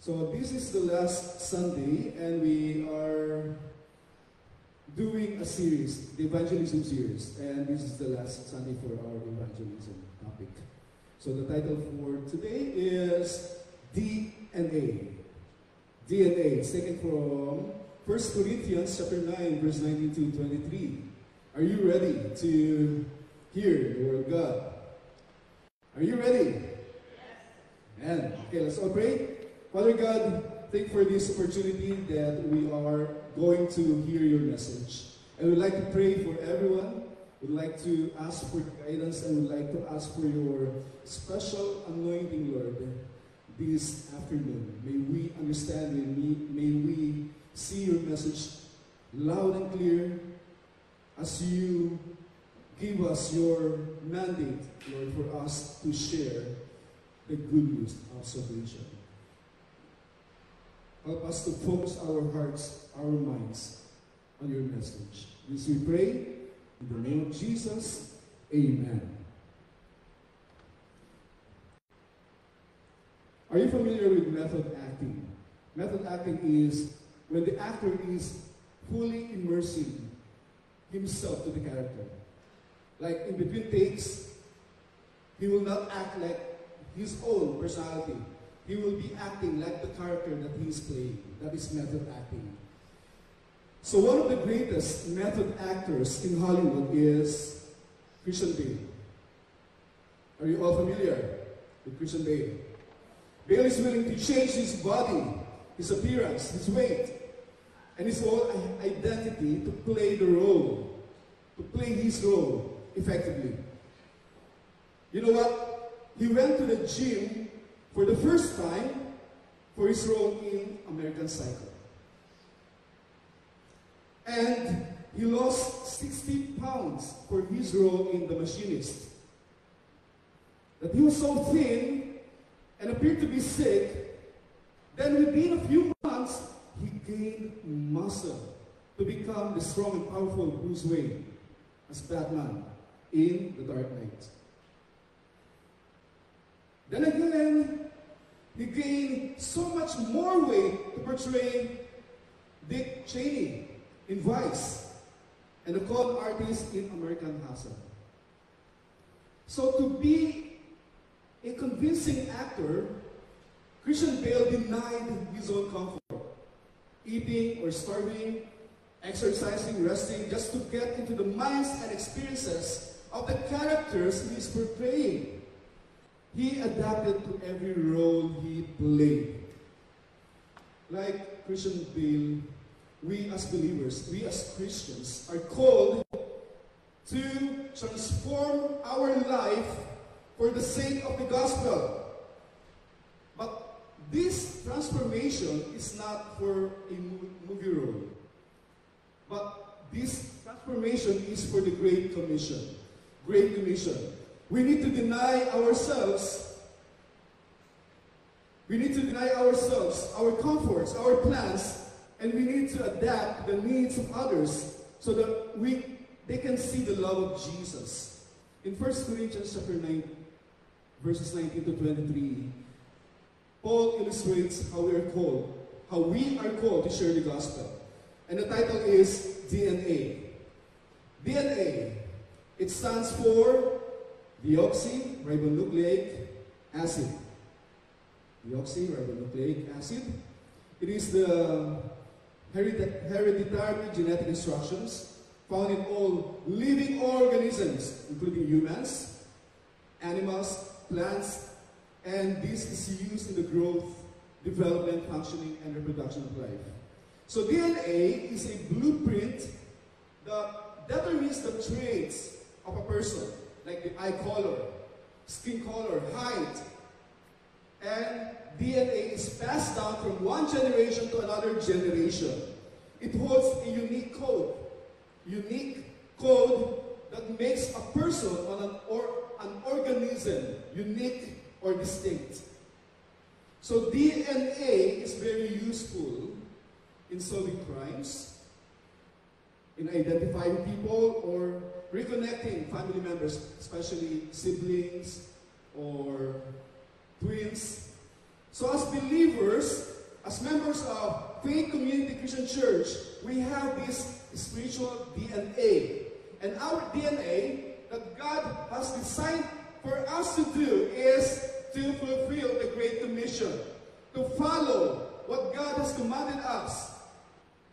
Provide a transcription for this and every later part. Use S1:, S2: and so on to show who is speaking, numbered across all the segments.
S1: So this is the last Sunday, and we are doing a series, the evangelism series, and this is the last Sunday for our evangelism topic. So the title for today is DNA. DNA. It's taken from 1 Corinthians chapter 9, verse 19 to 23. Are you ready to hear the word of God? Are you ready? Yes. And okay, let's all pray. Father God, thank you for this opportunity that we are going to hear your message. And we'd like to pray for everyone. We'd like to ask for guidance, and we'd like to ask for your special anointing, Lord, this afternoon. May we understand and may we see your message loud and clear as you give us your mandate, Lord, for us to share the good news of salvation. Help us to focus our hearts, our minds on your message. This we pray in the name of Jesus. Amen. Are you familiar with method acting? Method acting is when the actor is fully immersing himself to the character. Like in between takes, he will not act like his own personality. He will be acting like the character that he is playing. That is method acting. So one of the greatest method actors in Hollywood is Christian Bale. Are you all familiar with Christian Bale? Bale is willing to change his body, his appearance, his weight, and his whole identity to play the role, to play his role effectively. You know what? He went to the gym for the first time for his role in American Psycho. And he lost 60 pounds for his role in The Machinist. That he was so thin and appeared to be sick, then within a few months, he gained muscle to become the strong and powerful Bruce Wayne as Batman in The Dark Knight. Then again, he gained so much more weight to portray Dick Cheney in Vice and the con artist in American Hustle. So to be a convincing actor, Christian Bale denied his own comfort, eating or starving, exercising, resting, just to get into the minds and experiences of the characters he is portraying. He adapted to every role he played. Like Christian Bale, we as believers, we as Christians are called to transform our life for the sake of the gospel. But this transformation is not for a movie role. But this transformation is for the Great Commission. Great Commission. We need to deny ourselves. We need to deny ourselves, our comforts, our plans, and we need to adapt the needs of others so that they can see the love of Jesus. In 1 Corinthians chapter 9, verses 19 to 23, Paul illustrates how we are called to share the gospel. And the title is DNA. DNA. It stands for deoxyribonucleic acid. Deoxyribonucleic acid. It is the hereditary genetic instructions found in all living organisms, including humans, animals, plants, and this is used in the growth, development, functioning, and reproduction of life. So DNA is a blueprint that determines the traits of a person, like the eye color, skin color, height. And DNA is passed down from one generation to another generation. It holds a unique code that makes a person or an organism unique or distinct. So DNA is very useful in solving crimes, in identifying people, or reconnecting family members, especially siblings or twins. So as believers, as members of Faith Community Christian Church, we have this spiritual DNA. And our DNA that God has designed for us to do is to fulfill the Great Commission, to follow what God has commanded us,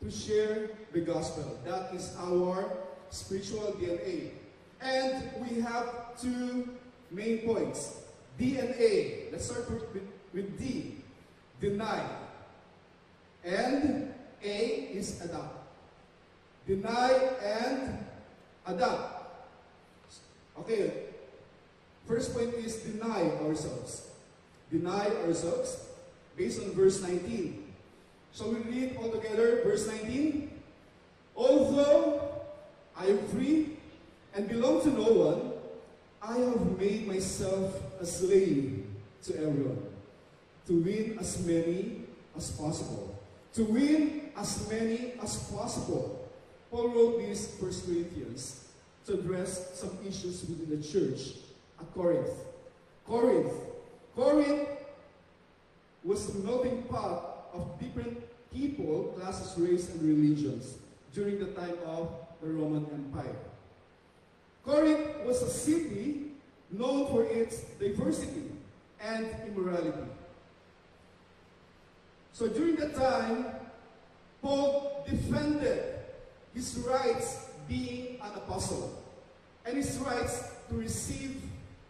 S1: to share the gospel. That is our spiritual DNA. And we have two main points. DNA. Let's start with D. Deny. And A is adopt. Deny and adopt. Okay. First point is deny ourselves. Deny ourselves based on verse 19. Shall we read all together verse 19? Although I am free and belong to no one, I have made myself a slave to everyone, to win as many as possible. To win as many as possible. Paul wrote this 1 Corinthians to address some issues within the church at Corinth. Corinth was the melting pot of different people, classes, race, and religions during the time of the Roman Empire. Corinth was a city known for its diversity and immorality. So during that time, Paul defended his rights being an apostle and his rights to receive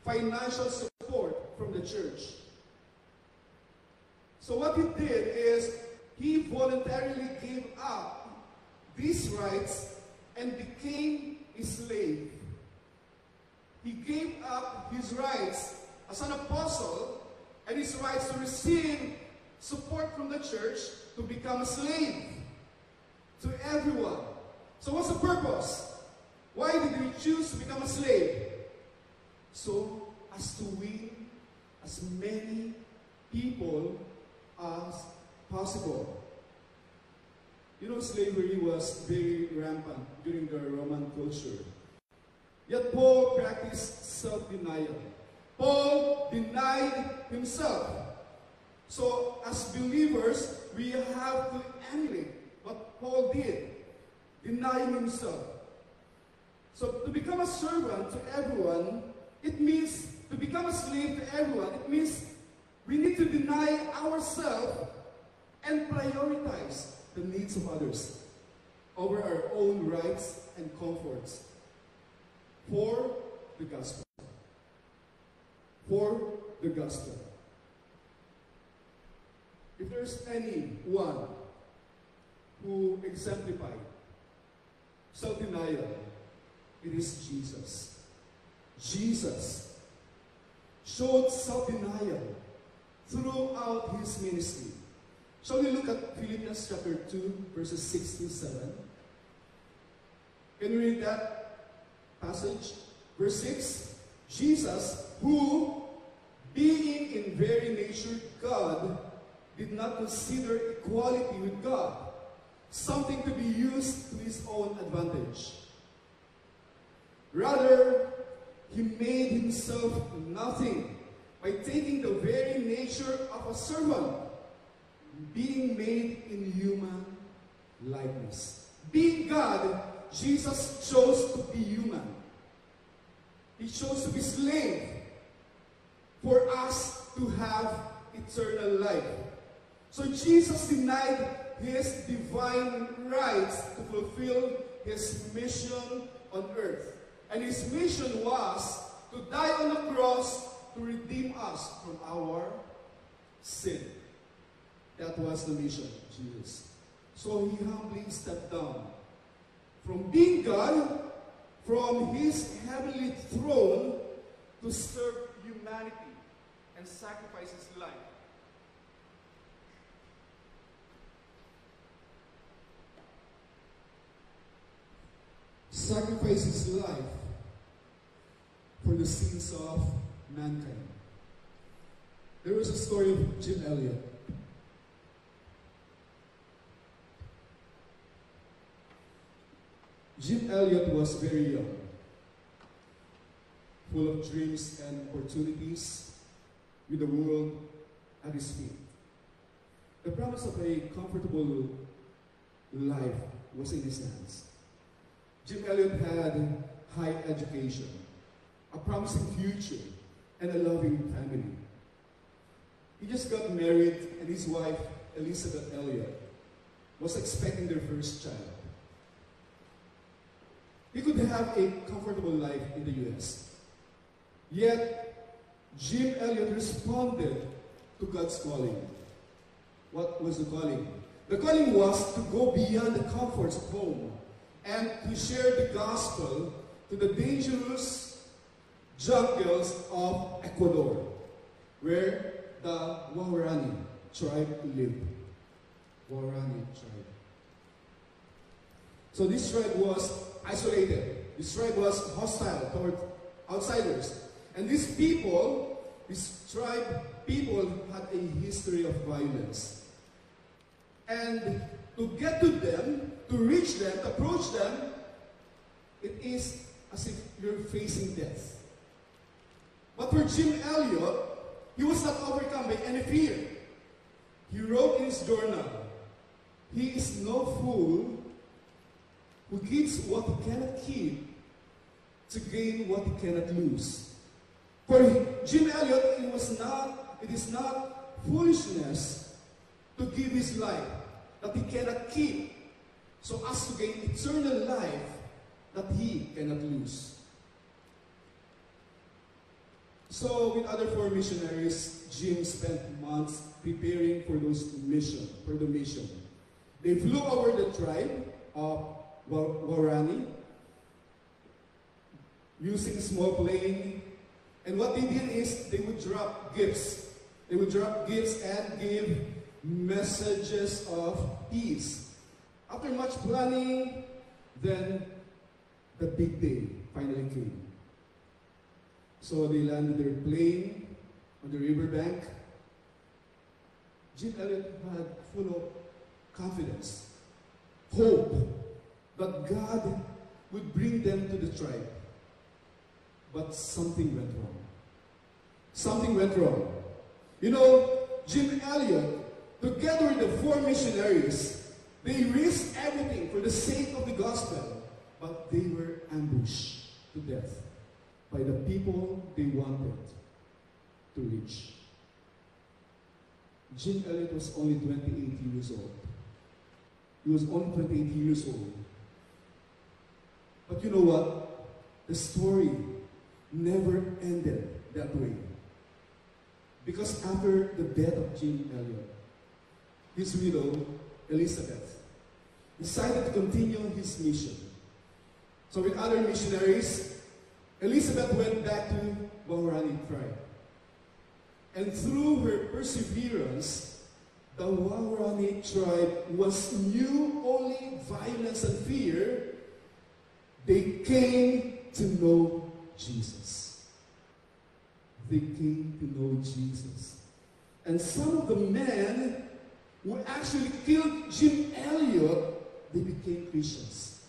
S1: financial support from the church. So what he did is he voluntarily gave up these rights and became a slave. He gave up his rights as an apostle and his rights to receive support from the church to become a slave to everyone. So what's the purpose? Why did he choose to become a slave? So as to win as many people as possible. You know, slavery was very rampant during the Roman culture. Yet Paul practiced self-denial. Paul denied himself. So as believers, we have to emulate what Paul did, denying himself. So to become a servant to everyone, it means to become a slave to everyone. It means we need to deny ourselves and prioritize the needs of others over our own rights and comforts for the gospel. For the gospel. If there's anyone who exemplified self-denial, it is Jesus. Jesus showed self-denial throughout his ministry. Shall we look at Philippians chapter 2, verses 6 to 7? Can you read that passage? Verse 6, Jesus, who, being in very nature God, did not consider equality with God something to be used to his own advantage. Rather, he made himself nothing by taking the very nature of a servant, being made in human likeness. Being God, Jesus chose to be human. He chose to be slave for us to have eternal life. So Jesus denied his divine rights to fulfill his mission on earth. And his mission was to die on the cross to redeem us from our sin. That was the mission of Jesus. So he humbly stepped down from being God, from his heavenly throne, to serve humanity and sacrifice his life. Sacrifice his life for the sins of mankind. There was a story of Jim Elliot. Jim Elliot was very young, full of dreams and opportunities, with the world at his feet. The promise of a comfortable life was in his hands. Jim Elliot had high education, a promising future, and a loving family. He just got married, and his wife, Elizabeth Elliot, was expecting their first child. He could have a comfortable life in the U.S. Yet, Jim Elliot responded to God's calling. What was the calling? The calling was to go beyond the comforts of home and to share the gospel to the dangerous jungles of Ecuador, where the Waorani tribe lived. Waorani tribe. So this tribe was isolated. This tribe was hostile toward outsiders. And these tribe people had a history of violence. And to get to them, to reach them, to approach them, it is as if you're facing death. But for Jim Elliot, he was not overcome by any fear. He wrote in his journal, "He is no fool who gives what he cannot keep to gain what he cannot lose." For Jim Elliot, it is not foolishness to give his life that he cannot keep, so as to gain eternal life that he cannot lose. So with other 4 missionaries, Jim spent months preparing for the mission. They flew over the tribe of Waorani using small plane, and what they did is they would drop gifts. They would drop gifts and give messages of peace. After much planning, then the big day finally came. So they landed their plane on the riverbank. Jim Elliot had full of confidence, hope that God would bring them to the tribe. But something went wrong. Something went wrong. You know, Jim Elliot, together with the 4 missionaries, they risked everything for the sake of the gospel, but they were ambushed to death by the people they wanted to reach. Jim Elliot was only 28 years old. He was only 28 years old. But you know what? The story never ended that way. Because after the death of Jim Elliot, his widow, Elizabeth, decided to continue his mission. So with other missionaries, Elizabeth went back to Waorani tribe. And through her perseverance, the Waorani tribe knew only violence and fear. They came to know Jesus. They came to know Jesus. And some of the men who actually killed Jim Elliot, they became Christians.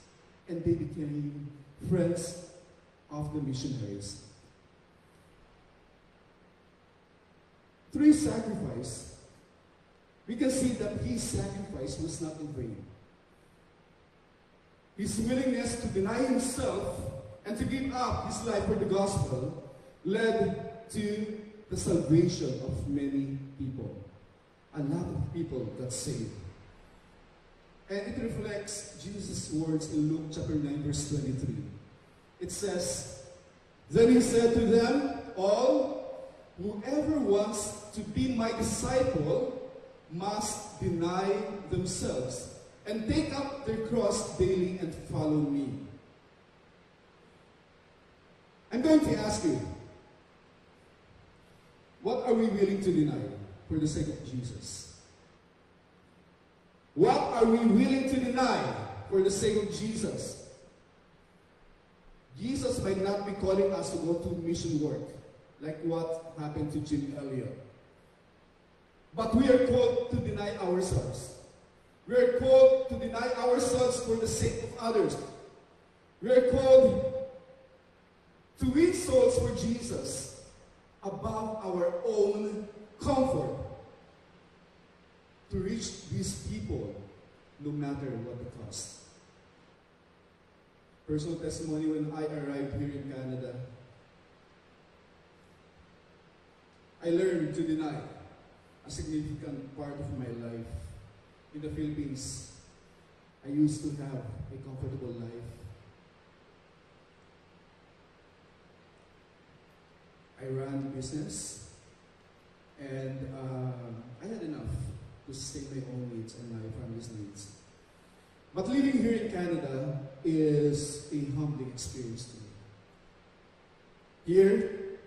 S1: And they became friends of the missionaries. Through his sacrifice, we can see that his sacrifice was not in vain. His willingness to deny himself and to give up his life for the gospel led to the salvation of many people. A lot of people got saved. And it reflects Jesus' words in Luke chapter 9, verse 23. It says, "Then he said to them all, whoever wants to be my disciple must deny themselves and take up their cross daily and follow me." I'm going to ask you, what are we willing to deny for the sake of Jesus? What are we willing to deny for the sake of Jesus? Jesus might not be calling us to go to mission work, like what happened to Jim Elliot. But we are called to deny ourselves. We are called to deny ourselves for the sake of others. We are called to win souls for Jesus above our own comfort. to reach these people no matter what the cost. Personal testimony: when I arrived here in Canada, I learned to deny a significant part of my life. In the Philippines, I used to have a comfortable life. I ran a business, and I had enough to sustain my own needs and my family's needs. But living here in Canada is a humbling experience to me. Here,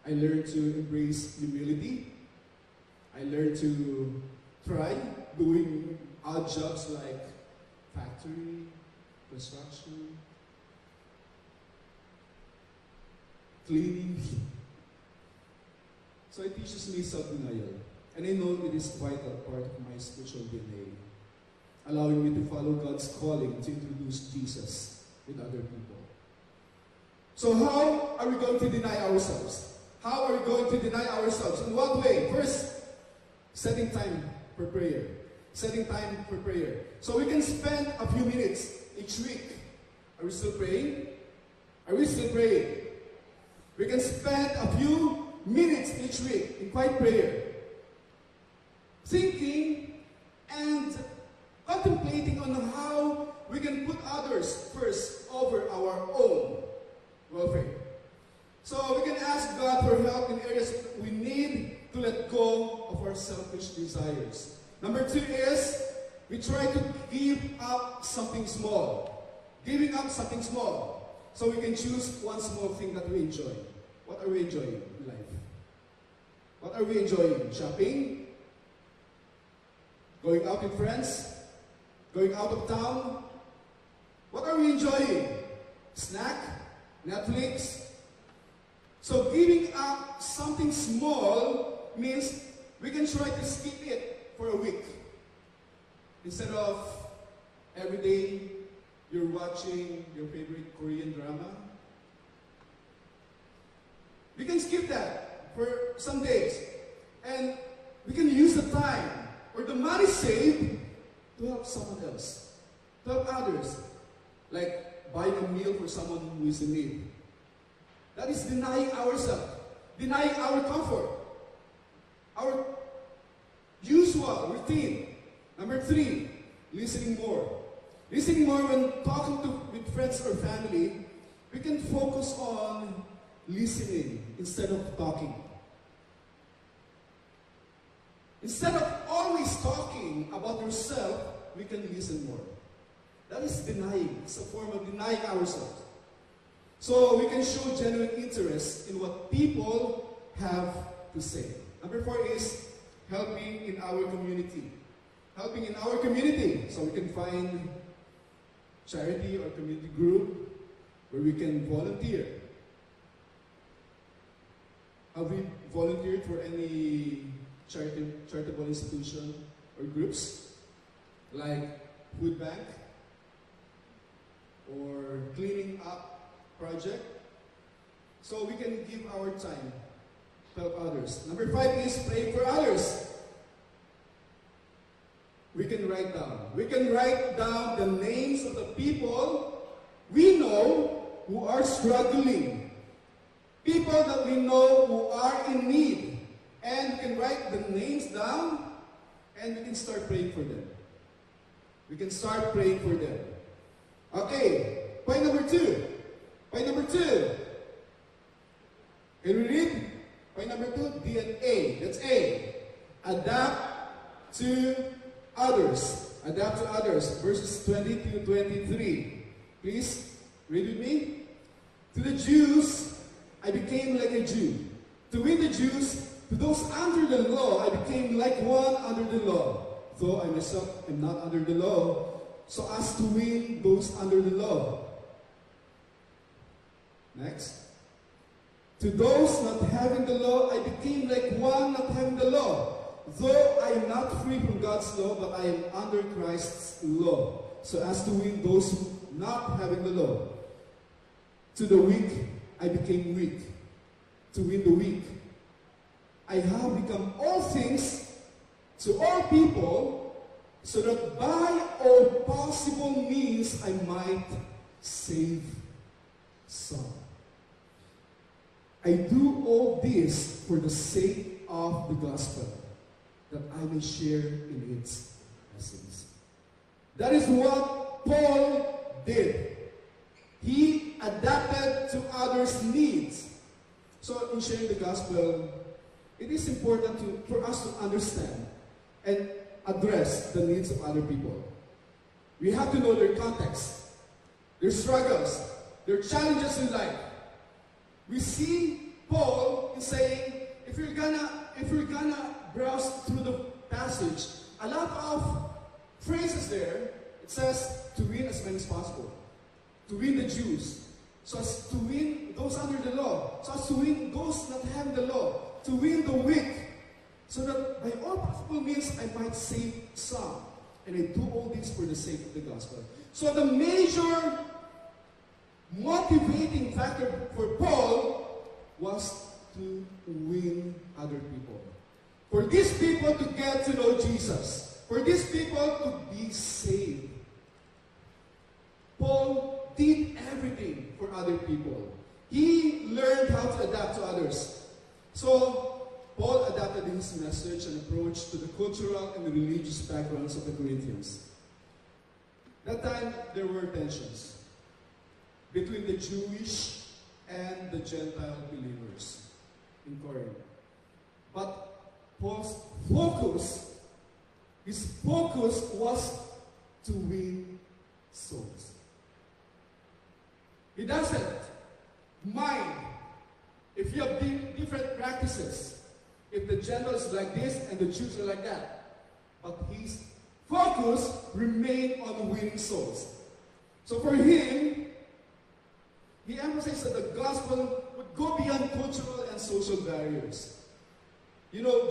S1: I learned to embrace humility. I learned to try doing odd jobs like factory, construction, cleaning. So it teaches me self-denial. And I know it is vital part of my spiritual DNA, allowing me to follow God's calling to introduce Jesus with other people. So how are we going to deny ourselves? How are we going to deny ourselves? In what way? First, setting time for prayer. Setting time for prayer. So we can spend a few minutes each week. Are we still praying? Are we still praying? We can spend a few minutes each week in quiet prayer, thinking and contemplating on how we can put others first over our own welfare. So we can ask God for help in areas we need to let go of our selfish desires. Number 2 is we try to give up something small. Giving up something small. So we can choose one small thing that we enjoy. What are we enjoying in life? What are we enjoying? Shopping? Going out with friends? Going out of town? What are we enjoying? Snack? Netflix? So giving up something small means we can try to skip it for a week. Instead of every day you're watching your favorite Korean drama, we can skip that for some days. And we can use the time or the money saved to help someone else, to help others. Like buying a meal for someone who is in need. That is denying ourselves, denying our comfort, our usual routine. Number 3, listening more. Listening more when talking with friends or family, we can focus on listening instead of talking. Instead of always talking about yourself, we can listen more. That is denying. It's a form of denying ourselves. So we can show genuine interest in what people have to say. Number 4 is helping in our community. Helping in our community. So we can find charity or community group where we can volunteer. Have we volunteered for any charitable institution or groups like food bank or cleaning up project? So we can give our time to help others. Number 5 is praying for others. We can write down. We can write down the names of the people we know who are struggling. People that we know who are in need. And we can write the names down and we can start praying for them. We can start praying for them. Okay, point number 2. Point number 2. Can we read? Point number 2, D and A. That's A. Adapt to others. Adapt to others. Verses 20 to 23. Please, read with me. To the Jews, I became like a Jew. To win the Jews, to those under the law, I became like one under the law. Though I myself am not under the law, so as to win those under the law. Next. To those not having the law, I became like one not having the law. Though I am not free from God's law, but I am under Christ's law, so as to win those not having the law. To the weak, I became weak, to win the weak. I have become all things people, so that by all possible means I might save some. I do all this for the sake of the gospel, that I may share in its essence. That is what Paul did. He adapted to others' needs. So in sharing the gospel, it is important for us to understand and address the needs of other people. We have to know their context, their struggles, their challenges in life. We see Paul in saying, if you're gonna browse through the passage, a lot of phrases there, it says to win as many as possible, to win the Jews, so as to win those under the law, so as to win those not having the law, to win the weak, so that by all possible means I might save some. And I do all this for the sake of the gospel. So the major motivating factor for Paul was to win other people. For these people to get to know Jesus. For these people to be saved. Paul did everything for other people. He learned how to adapt to others. So, Paul adapted his message and approach to the cultural and religious backgrounds of the Corinthians. That time, there were tensions between the Jewish and the Gentile believers in Corinth. But Paul's his focus was to win souls. He doesn't mind if you have different practices, if the Gentiles is like this and the Jews are like that. But his focus remained on winning souls. So for him, he emphasized that the gospel would go beyond cultural and social barriers. You know,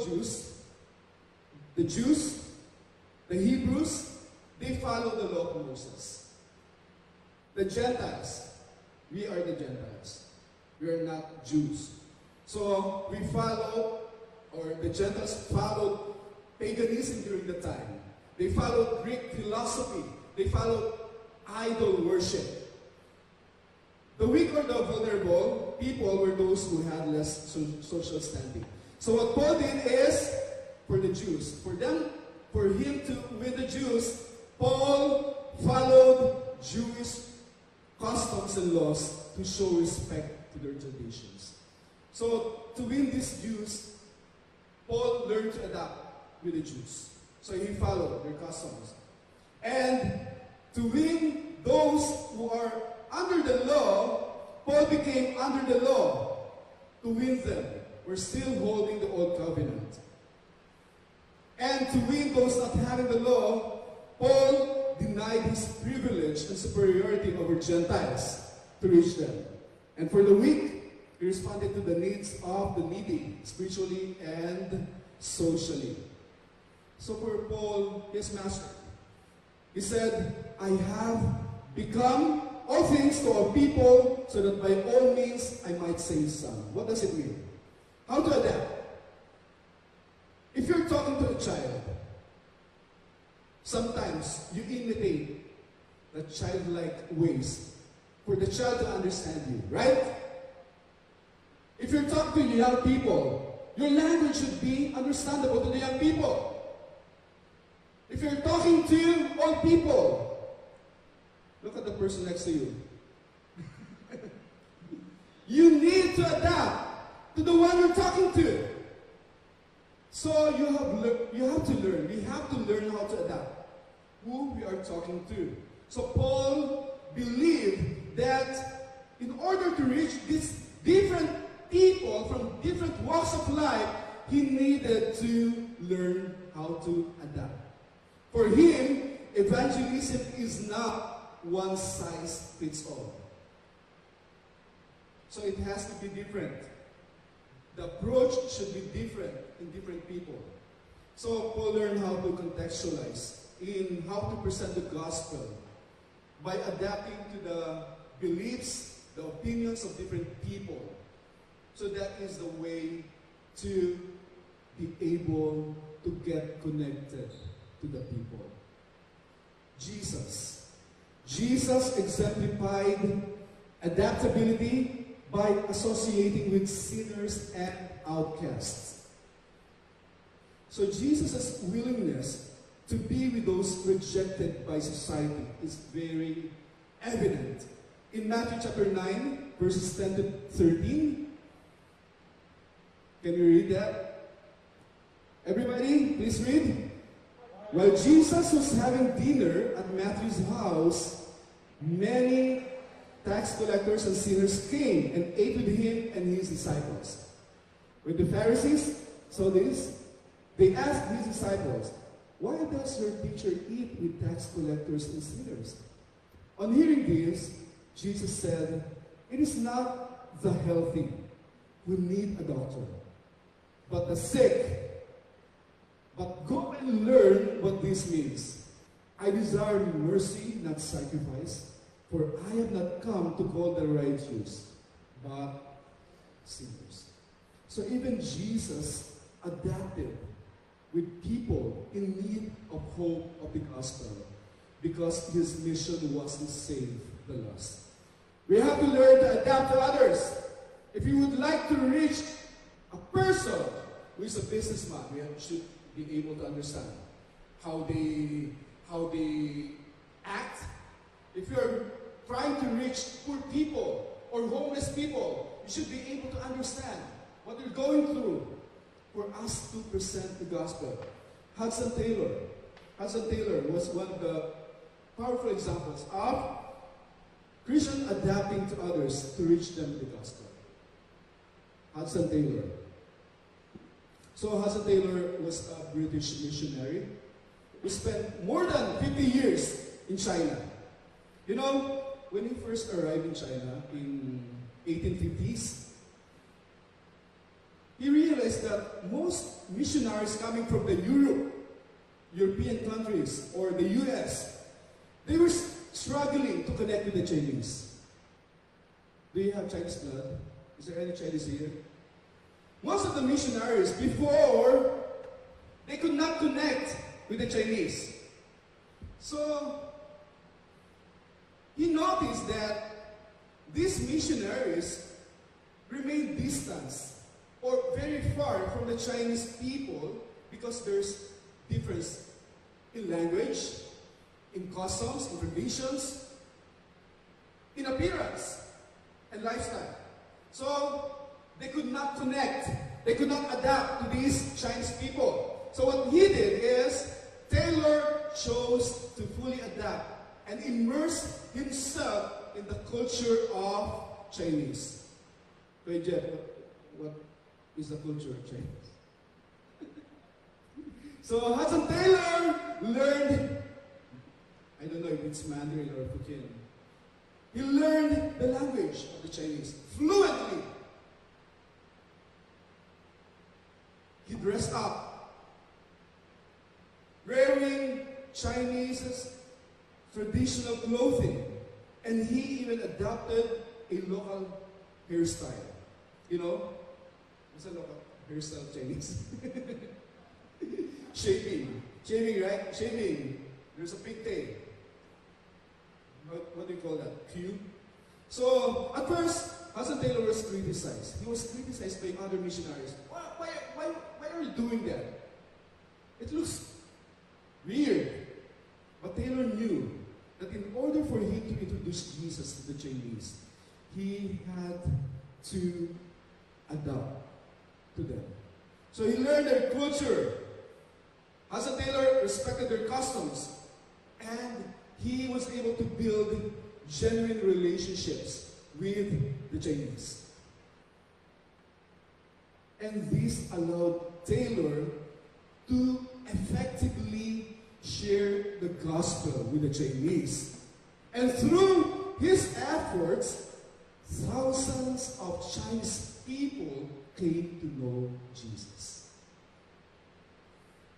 S1: the Jews, the Hebrews, they follow the law of Moses. The Gentiles, we are the Gentiles. We are not Jews. So we follow, or the Gentiles followed paganism during the time. They followed Greek philosophy. They followed idol worship. The weak or the vulnerable people were those who had less social standing. So what Paul did is, for the Jews, for him to win the Jews, Paul followed Jewish customs and laws to show respect to their traditions. So to win these Jews, Paul learned to adapt with the Jews. So he followed their customs. And to win those who are under the law, Paul became under the law to win them. We're still holding the old covenant. And to win those not having the law, Paul denied his privilege and superiority over Gentiles to reach them. And for the weak, he responded to the needs of the needy, spiritually and socially. So for Paul, his master, he said, I have become all things to all people, so that by all means I might save some. What does it mean? How to adapt? If you're talking to a child, sometimes you imitate the childlike ways for the child to understand you, right? If you're talking to young people, your language should be understandable to the young people. If you're talking to old people, look at the person next to you. You need to adapt to the one you're talking to. So you have to learn. We have to learn how to adapt who we are talking to. So Paul believed that in order to reach these different people from different walks of life, he needed to learn how to adapt. For him, evangelism is not one size fits all. So it has to be different. The approach should be different in different people. So Paul learned how to contextualize in how to present the gospel by adapting to the beliefs, the opinions of different people. So that is the way to be able to get connected to the people. Jesus. Jesus exemplified adaptability by associating with sinners and outcasts. So Jesus' willingness to be with those rejected by society is very evident. In Matthew chapter 9, verses 10 to 13, can you read that? Everybody, please read. While Jesus was having dinner at Matthew's house, many tax collectors and sinners came and ate with him and his disciples. When the Pharisees saw this, they asked his disciples, "Why does your teacher eat with tax collectors and sinners?" On hearing this, Jesus said, "It is not the healthy who need a doctor, but the sick. But go and learn what this means. I desire mercy, not sacrifice, for I have not come to call the righteous, but sinners." So even Jesus adapted with people in need of hope of the gospel because his mission was to save the lost. We have to learn to adapt to others. If you would like to reach a person who is a businessman, we should be able to understand how they act. If you're trying to reach poor people or homeless people, you should be able to understand what they're going through for us to present the gospel. Hudson Taylor was one of the powerful examples of Christian adapting to others to reach them with the gospel. Hudson Taylor. So Hudson Taylor was a British missionary who spent more than 50 years in China. You know, when he first arrived in China in 1850s, he realized that most missionaries coming from the European countries or the US, they were struggling to connect with the Chinese. Do you have Chinese blood? Is there any Chinese here? Most of the missionaries before, they could not connect with the Chinese. So, he noticed that these missionaries remained distant or very far from the Chinese people because there's difference in language, in customs, in traditions, in appearance, and lifestyle. So, they could not connect. They could not adapt to these Chinese people. So what he did is, Taylor chose to fully adapt and immerse himself in the culture of Chinese. Wait, Jeff, what is the culture of Chinese? So Hudson Taylor learned, I don't know if it's Mandarin or Hokkien. He learned the language of the Chinese fluently. He dressed up, wearing Chinese traditional clothing, and he even adopted a local hairstyle. You know, what's a local hairstyle Chinese? Shaving, right? Shaving. There's a pigtail. What do you call that? Cube? So, at first, Hudson Taylor was criticized. He was criticized by other missionaries. Why are you doing that? It looks weird. But Taylor knew that in order for him to introduce Jesus to the Chinese, he had to adapt to them. So he learned their culture. Hudson Taylor respected their customs. And he was able to build genuine relationships with the Chinese. And this allowed Taylor to effectively share the gospel with the Chinese. And through his efforts, thousands of Chinese people came to know Jesus.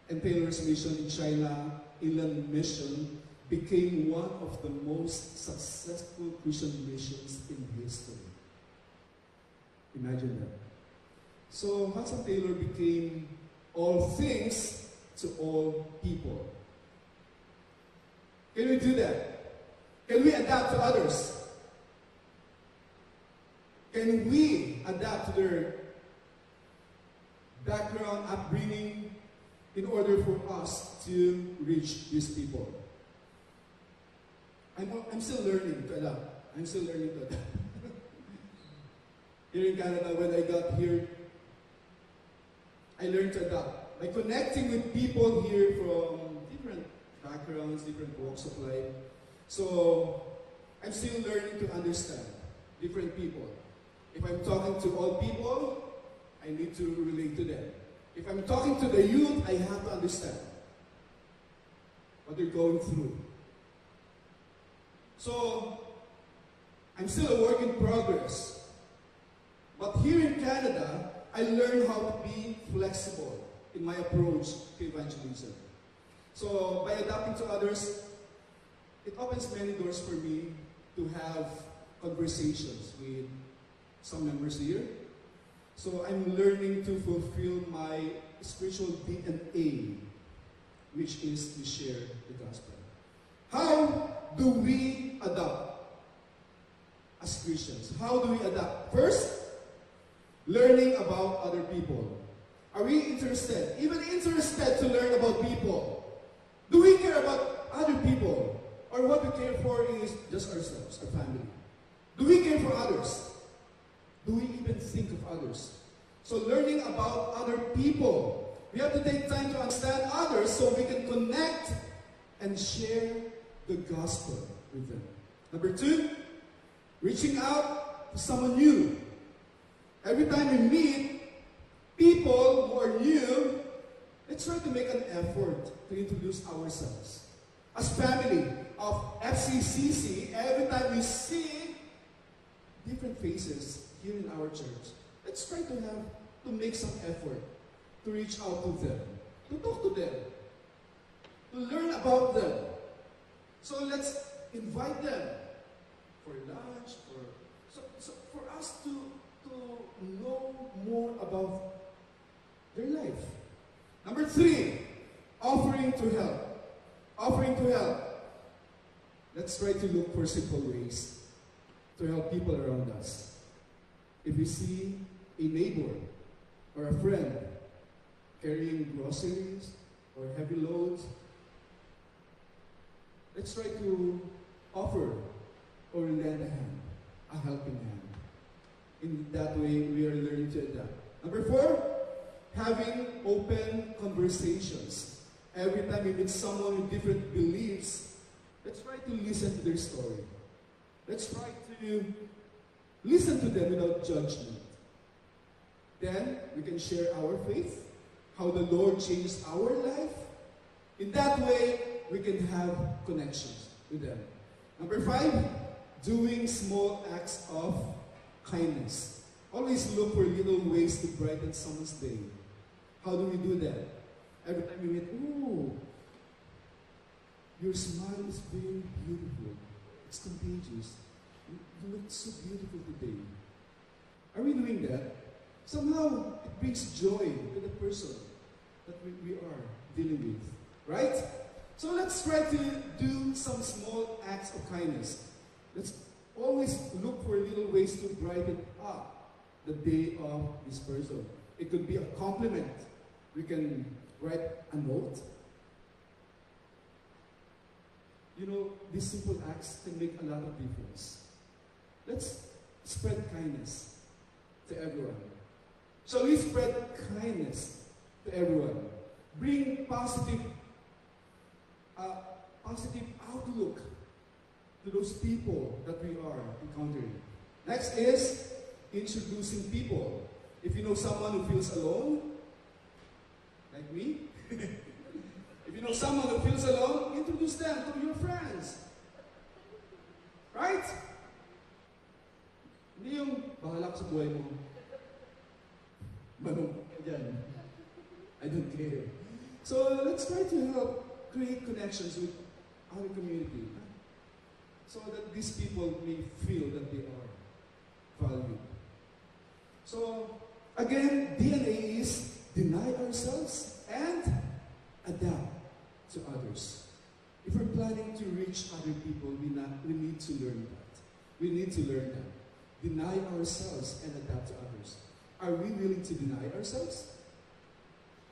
S1: And Taylor's mission in China, Inland Mission, became one of the most successful Christian missions in history. Imagine that. So Hudson Taylor became all things to all people. Can we do that? Can we adapt to others? Can we adapt to their background, upbringing, in order for us to reach these people? I'm still learning to adapt. I'm still learning to adapt. Here in Canada, when I got here, I learned to adapt. By connecting with people here from different backgrounds, different walks of life. So, I'm still learning to understand different people. If I'm talking to all people, I need to relate to them. If I'm talking to the youth, I have to understand what they're going through. So, I'm still a work in progress. But here in Canada, I learned how to be flexible in my approach to evangelism. So, by adapting to others, it opens many doors for me to have conversations with some members here. So, I'm learning to fulfill my spiritual DNA, which is to share the gospel. How do we adapt as Christians? How do we adapt? First, learning about other people. Are we interested, even interested to learn about people? Do we care about other people? Or what we care for is just ourselves, our family? Do we care for others? Do we even think of others? So learning about other people. We have to take time to understand others so we can connect and share the gospel with them. Number two, reaching out to someone new. Every time we meet people who are new, let's try to make an effort to introduce ourselves. As family of FCCC, every time we see different faces here in our church, let's try to make some effort to reach out to them, to talk to them, to learn about them. So let's invite them for lunch, so for us to know more about their life. Number three, offering to help. Offering to help. Let's try to look for simple ways to help people around us. If we see a neighbor or a friend carrying groceries or heavy loads, let's try to offer or lend a hand, a helping hand. In that way, we are learning to adapt. Number four, having open conversations. Every time we meet someone with different beliefs, let's try to listen to their story. Let's try to listen to them without judgment. Then, we can share our faith, how the Lord changes our life. In that way, we can have connections with them. Number five, doing small acts of kindness. Always look for little ways to brighten someone's day. How do we do that? Every time we meet, oh, your smile is very beautiful. It's contagious. You look so beautiful today. Are we doing that? Somehow, it brings joy to the person that we are dealing with. Right? So let's try to do some small acts of kindness. Let's always look for little ways to brighten up the day of this person. It could be a compliment. We can write a note. You know, these simple acts can make a lot of difference. Let's spread kindness to everyone. Shall we spread kindness to everyone? Bring positive outlook to those people that we are encountering. Next is introducing people. If you know someone who feels alone, like me, if you know someone who feels alone, introduce them to your friends. Right? Hindi yung bahala ka sa buhay mo. Manong ka dyan. I don't care. So let's try to help create connections with our community so that these people may feel that they are valued. So again, DNA is deny ourselves and adapt to others. If we're planning to reach other people, we need to learn that. We need to learn that. Deny ourselves and adapt to others. Are we willing to deny ourselves?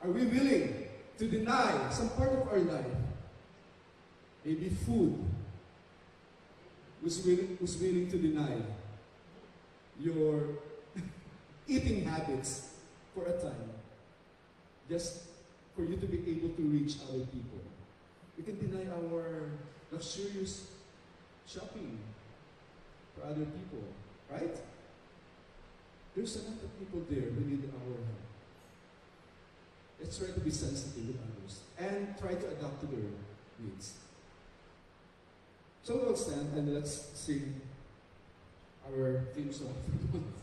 S1: Are we willing to deny some part of our life? Maybe food. Who's willing to deny your eating habits for a time, just for you to be able to reach other people? We can deny our luxurious shopping for other people, right? There's a lot of people there who need our help. Let's try to be sensitive with others and try to adapt to their needs. So we'll stand and let's sing our theme song for the month.